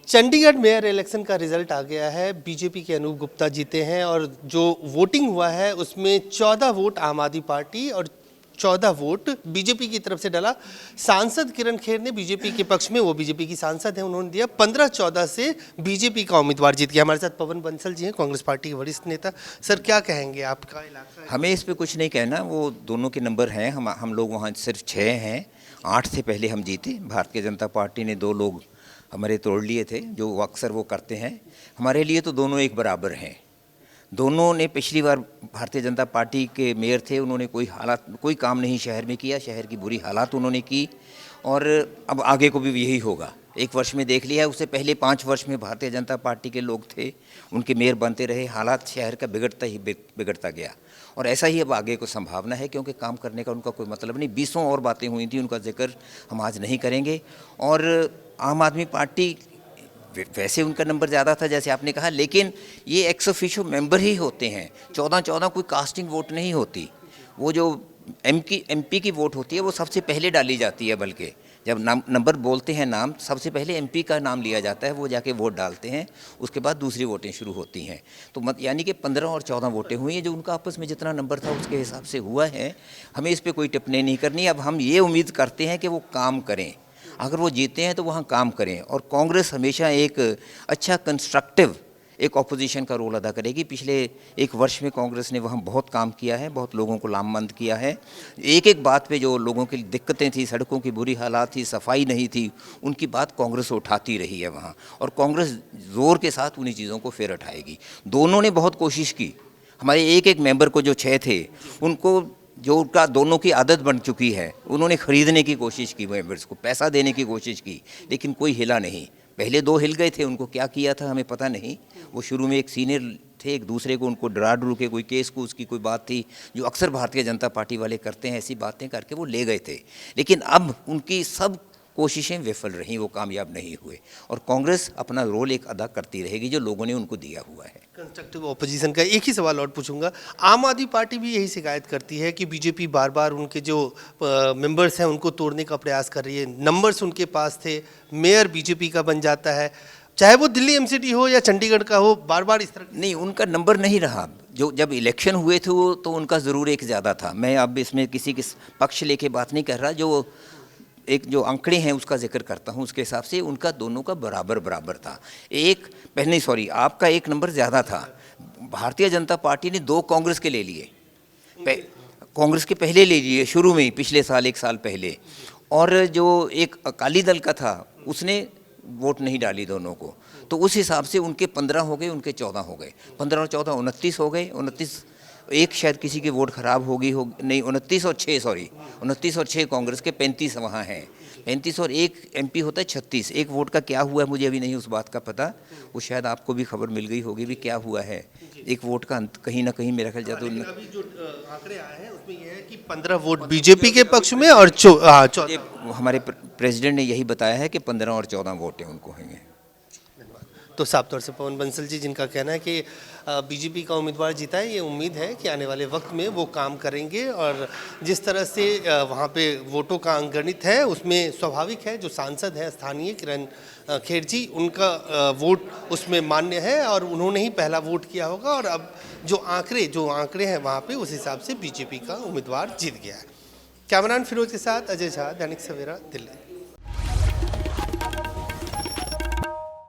Chandigarh mayor election का result आ गया है। बीजेपी के अनूप गुप्ता जीते हैं और जो वोटिंग हुआ है उसमें 14 वोट आम आदमी पार्टी और 14 वोट बीजेपी की तरफ से डाला। सांसद किरण खेर ने बीजेपी के पक्ष में, वो बीजेपी की सांसद हैं, उन्होंने दिया 15-14 से बीजेपी का उम्मीदवार जीत गया। हमारे साथ पवन बंसल जी हैं, कांग्रेस पार्टी के वरिष्ठ नेता। सर, क्या कहेंगे? आपका इलाका हमें इस पे कुछ नहीं कहना, वो दोनों के नंबर हैं। हम लोग वहाँ सिर्फ 6 हैं, 8 से पहले हम जीते। भारतीय जनता पार्टी ने 2 लोग हमारे तोड़ लिए थे, जो अक्सर वो करते हैं। हमारे लिए तो दोनों एक बराबर हैं। दोनों ने पिछली बार भारतीय जनता पार्टी के मेयर थे, उन्होंने कोई काम नहीं शहर में किया, शहर की बुरी हालात उन्होंने की, और अब आगे को भी यही होगा। 1 वर्ष में देख लिया, उससे पहले 5 वर्ष में भारतीय जनता पार्टी के लोग थे, उनके मेयर बनते रहे, हालात शहर का बिगड़ता गया, और ऐसा ही अब आगे को संभावना है, क्योंकि काम करने का उनका कोई मतलब नहीं। 20 और बातें हुई थी, उनका जिक्र हम आज नहीं करेंगे। और आम आदमी पार्टी, वैसे उनका नंबर ज़्यादा था जैसे आपने कहा, लेकिन ये एक्स ऑफिशियो मेंबर ही होते हैं। 14-14 कोई कास्टिंग वोट नहीं होती। वो जो एमपी की वोट होती है वो सबसे पहले डाली जाती है, बल्कि जब नंबर बोलते हैं नाम, सबसे पहले एमपी का नाम लिया जाता है, वो जाके वोट डालते हैं, उसके बाद दूसरी वोटें शुरू होती हैं। तो यानी कि 15 और 14 वोटें हुई हैं, जो उनका आपस में जितना नंबर था उसके हिसाब से हुआ है। हमें इस पर कोई टिप्पणी नहीं करनी। अब हम ये उम्मीद करते हैं कि वो काम करें, अगर वो जीते हैं तो वहाँ काम करें, और कांग्रेस हमेशा एक अच्छा कंस्ट्रक्टिव एक ऑपोजिशन का रोल अदा करेगी। पिछले 1 वर्ष में कांग्रेस ने वहाँ बहुत काम किया है, बहुत लोगों को लामबंद किया है। एक बात पे जो लोगों की दिक्कतें थी, सड़कों की बुरी हालात थी, सफाई नहीं थी, उनकी बात कांग्रेस उठाती रही है वहाँ, और कांग्रेस ज़ोर के साथ उन्हीं चीज़ों को फिर उठाएगी। दोनों ने बहुत कोशिश की। हमारे एक मेंबर को, जो 6 थे, उनको जो उनका दोनों की आदत बन चुकी है, उन्होंने ख़रीदने की कोशिश की, मेंबर्स को पैसा देने की कोशिश की, लेकिन कोई हिला नहीं। पहले 2 हिल गए थे, उनको क्या किया था हमें पता नहीं। वो शुरू में एक सीनियर थे, एक दूसरे को उनको डरा डरू के, कोई केस कूस की कोई बात थी, जो अक्सर भारतीय जनता पार्टी वाले करते हैं, ऐसी बातें करके वो ले गए थे। लेकिन अब उनकी सब कोशिशें विफल रहीं, वो कामयाब नहीं हुए, और कांग्रेस अपना रोल एक अदा करती रहेगी जो लोगों ने उनको दिया हुआ है। कंस्ट्रक्टिव ऑपोजिशन का एक ही सवाल और पूछूंगा। आम आदमी पार्टी भी यही शिकायत करती है कि बीजेपी बार बार उनके जो मेंबर्स हैं उनको तोड़ने का प्रयास कर रही है। नंबर्स उनके पास थे, मेयर बीजेपी का बन जाता है, चाहे वो दिल्ली एमसीडी हो या चंडीगढ़ का हो, बार बार इस तरह। नहीं, उनका नंबर नहीं रहा। जो जब इलेक्शन हुए थे वो तो उनका ज़रूर एक ज़्यादा था। मैं अब इसमें किसी के पक्ष लेके बात नहीं कर रहा, जो आंकड़े हैं उसका जिक्र करता हूं। उसके हिसाब से उनका दोनों का बराबर था। आपका 1 नंबर ज़्यादा था। भारतीय जनता पार्टी ने 2 कांग्रेस के ले लिए, कांग्रेस के पहले ले लिए शुरू में ही, पिछले साल 1 साल पहले, और जो एक अकाली दल का था उसने वोट नहीं डाली दोनों को। तो उस हिसाब से उनके 15 हो गए, उनके 14 हो गए। 15 और 14 29 हो गए। 29, एक शायद किसी की वोट खराब नहीं, 29 और 6 कांग्रेस के, 35 वहाँ हैं। 35 और 1 एमपी होता है 36। एक वोट का क्या हुआ है मुझे अभी नहीं उस बात का पता, वो शायद आपको भी खबर मिल गई होगी भी क्या हुआ है। एक वोट का अंत कहीं ना कहीं मेरा ख्याल जाता है। अभी जो आंकड़े आए हैं उसमें यह है कि 15 वोट बीजेपी के पक्ष में और हमारे प्रेसिडेंट ने यही बताया है कि 15 और 14 वोटें उनको होंगे। तो साफ तौर से पवन बंसल जी, जिनका कहना है कि बीजेपी का उम्मीदवार जीता है, ये उम्मीद है कि आने वाले वक्त में वो काम करेंगे, और जिस तरह से वहाँ पे वोटों का अंक गणित है उसमें स्वाभाविक है जो सांसद है स्थानीय किरण खेर जी, उनका वोट उसमें मान्य है और उन्होंने ही पहला वोट किया होगा, और अब जो आंकड़े हैं वहाँ पे उस हिसाब से बीजेपी का उम्मीदवार जीत गया है। कैमरामैन फिरोज के साथ अजय झा, दैनिक सवेरा, दिल्ली।